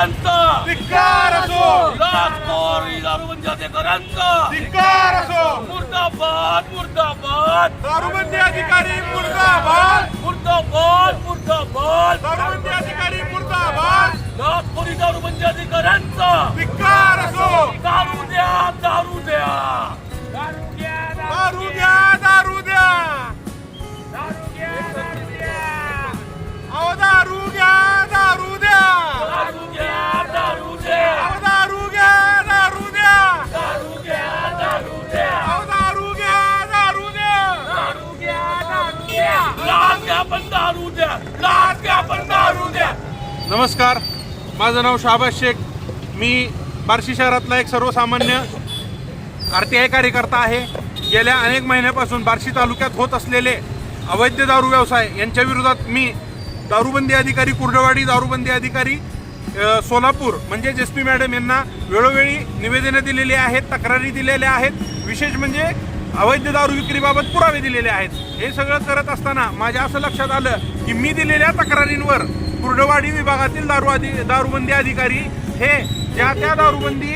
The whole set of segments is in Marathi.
अधिकाऱ्यांचा धिक्कार असो, लाचखोरी दारूबंदी अधिकाऱ्यांचा धिक्कार असो, मुर्दाबाद मुर्दाबाद दारूबंदी अधिकारी मुर्दाबाद, मुर्दाबाद मुर्दाबाद दारूबंदी अधिकारी मुर्दाबाद, लाचखोरी दारूबंदी अधिकाऱ्यांचा धिक्कार असो, दारू द्या दारू द्या दारू घ्या, दारू द्या, दारू घ्या अहो दारू घ्या, दारू द्या, दारू घ्या दारू द्या अहो दारू घ्या, दारू द्या, दारू घ्या दारू द्या अहो दारू घ्या, दारू द्या, दारू घ्या दारू द्या लाच घ्या पण दारू द्या लाच घ्या पण दारू द्या. नमस्कार, माझं नाव शाहबाज शेख. मी बार्शी शहरातला एक सर्वसामान्य RTI कार्यकर्ता आहे. गेल्या अनेक महिन्यापासून बार्शी तालुक्यात होत असलेले अवैध दारू व्यवसाय यांच्या विरोधात मी दारूबंदी अधिकारी कुर्डवाडी, दारूबंदी अधिकारी सोलापूर म्हणजे SP मॅडम यांना वेळोवेळी निवेदने दिलेली आहेत, तक्रारी दिलेल्या आहेत. विशेष म्हणजे अवैध दारू विक्रीबाबत पुरावे दिलेले आहेत. हे सगळं करत असताना माझ्या असं लक्षात आलं की मी दिलेल्या तक्रारींवर कुर्डवाडी विभागातील दारूबंदी अधिकारी हे त्या दारूबंदी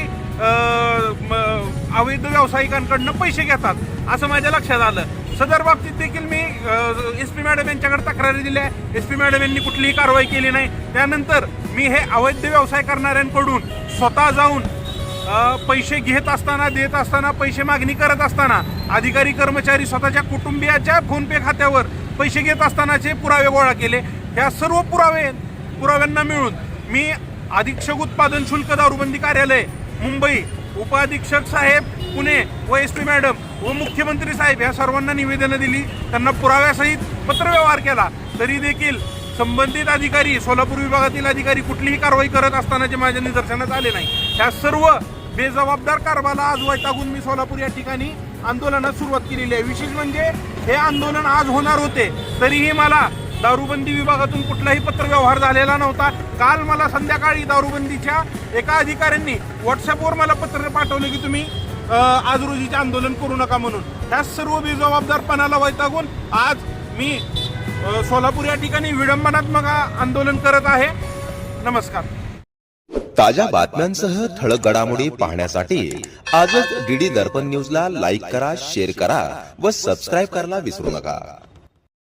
अवैध व्यावसायिकांकडनं पैसे घेतात असं माझ्या लक्षात आलं. सदर बाबतीत देखील मी SP मॅडम यांच्याकडे तक्रारी दिल्या. SP मॅडम यांनी कुठलीही कारवाई केली नाही. त्यानंतर मी हे अवैध व्यवसाय करणाऱ्यांकडून स्वतः जाऊन पैसे घेत असताना, देत असताना, पैसे मागणी करत असताना, अधिकारी कर्मचारी स्वतःच्या कुटुंबियाच्या फोनपे खात्यावर पैसे घेत असतानाचे पुरावे गोळा केले. ह्या सर्व पुराव्यांना मिळून मी अधीक्षक उत्पादन शुल्क दारूबंदी कार्यालय मुंबई, उपअधीक्षक साहेब पुणे व SP मॅडम व मुख्यमंत्री साहेब ह्या सर्वांना निवेदनं दिली. त्यांना पुराव्यासहित पत्रव्यवहार केला. तरी देखील संबंधित अधिकारी, सोलापूर विभागातील अधिकारी कुठलीही कारवाई करत असतानाचे माझ्या निदर्शनास आले नाही. ह्या सर्व बेजबाबदार कारभाराला आज वैतागून मी सोलापूर या ठिकाणी आंदोलनास सुरुवात केलेली आहे. विशेष म्हणजे हे आंदोलन आज होणार होते तरीही मला दारूबंदी विभागातून कुठलाही पत्रव्यवहार झालेला नव्हता. काल मला संध्याकाळी दारूबंदीच्या एका अधिकाऱ्यांनी व्हॉट्सअपवर मला पत्र पाठवलं की तुम्ही आज रोजीचे आंदोलन करू नका म्हणून. त्या सर्व बेजबाबदारपणाला वैतागून आज मी सोलापूर या ठिकाणी विडंबनात्मक आंदोलन करत आहे. नमस्कार. ताज्या बातम्यांसह ठळक घडामोडी पाहण्यासाठी आजच DD दर्पण न्यूजला लाईक करा, शेअर करा व सबस्क्राईब करायला विसरू नका.